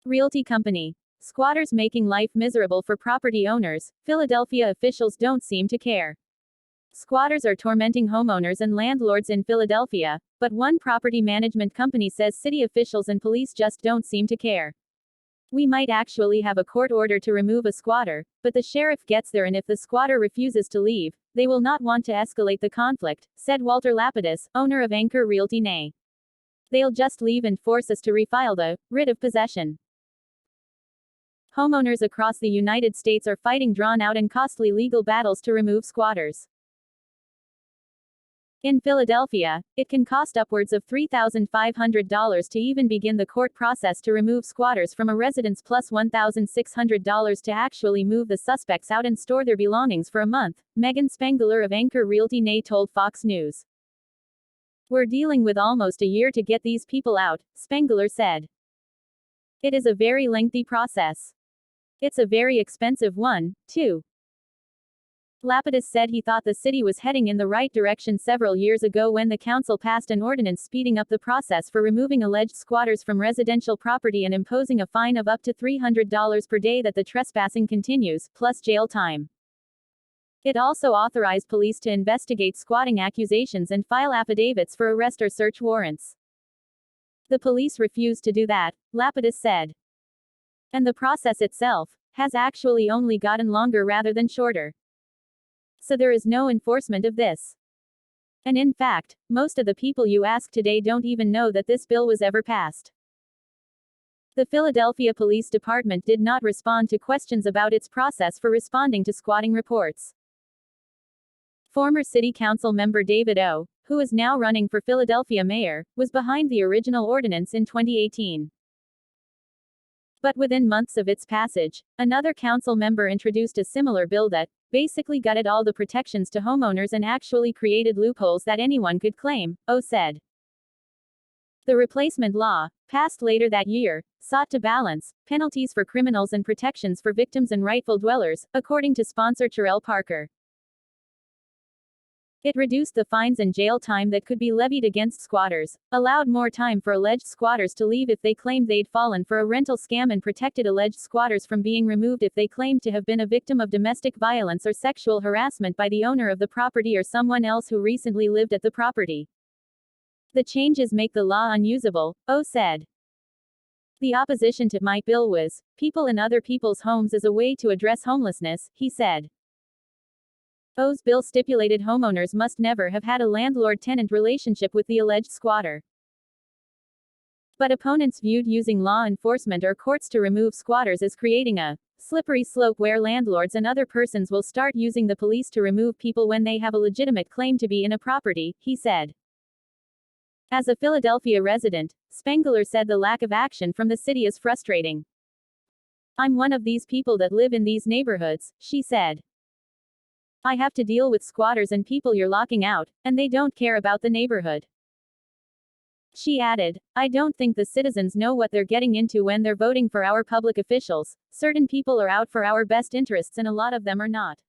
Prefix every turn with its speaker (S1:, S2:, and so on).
S1: Realty company. Squatters making life miserable for property owners. Philadelphia officials don't seem to care. Squatters are tormenting homeowners and landlords in Philadelphia, but one property management company says city officials and police just don't seem to care. We might actually have a court order to remove a squatter, but the sheriff gets there, and if the squatter refuses to leave, they will not want to escalate the conflict, said Walter Lapidus, owner of Anchor Realty Nay. They'll just leave and force us to refile the writ of possession. Homeowners across the United States are fighting drawn-out and costly legal battles to remove squatters. In Philadelphia, it can cost upwards of $3,500 to even begin the court process to remove squatters from a residence, plus $1,600 to actually move the suspects out and store their belongings for a month, Megan Spengler of Anchor Realty Nay told Fox News. We're dealing with almost a year to get these people out, Spengler said. It is a very lengthy process. It's a very expensive one, too. Lapidus said he thought the city was heading in the right direction several years ago when the council passed an ordinance speeding up the process for removing alleged squatters from residential property and imposing a fine of up to $300 per day that the trespassing continues, plus jail time. It also authorized police to investigate squatting accusations and file affidavits for arrest or search warrants. The police refused to do that, Lapidus said. And the process itself has actually only gotten longer rather than shorter. So there is no enforcement of this. And in fact, most of the people you ask today don't even know that this bill was ever passed. The Philadelphia Police Department did not respond to questions about its process for responding to squatting reports. Former City Council member David O., who is now running for Philadelphia mayor, was behind the original ordinance in 2018. But within months of its passage, another council member introduced a similar bill that basically gutted all the protections to homeowners and actually created loopholes that anyone could claim, O said. The replacement law, passed later that year, sought to balance penalties for criminals and protections for victims and rightful dwellers, according to sponsor Terrell Parker. It reduced the fines and jail time that could be levied against squatters, allowed more time for alleged squatters to leave if they claimed they'd fallen for a rental scam, and protected alleged squatters from being removed if they claimed to have been a victim of domestic violence or sexual harassment by the owner of the property or someone else who recently lived at the property. The changes make the law unusable, O said. The opposition to my bill was people in other people's homes as a way to address homelessness, he said. O's bill stipulated homeowners must never have had a landlord-tenant relationship with the alleged squatter. But opponents viewed using law enforcement or courts to remove squatters as creating a slippery slope where landlords and other persons will start using the police to remove people when they have a legitimate claim to be in a property, he said. As a Philadelphia resident, Spengler said the lack of action from the city is frustrating. I'm one of these people that live in these neighborhoods, she said. I have to deal with squatters and people you're locking out, and they don't care about the neighborhood. She added, I don't think the citizens know what they're getting into when they're voting for our public officials. Certain people are out for our best interests and a lot of them are not.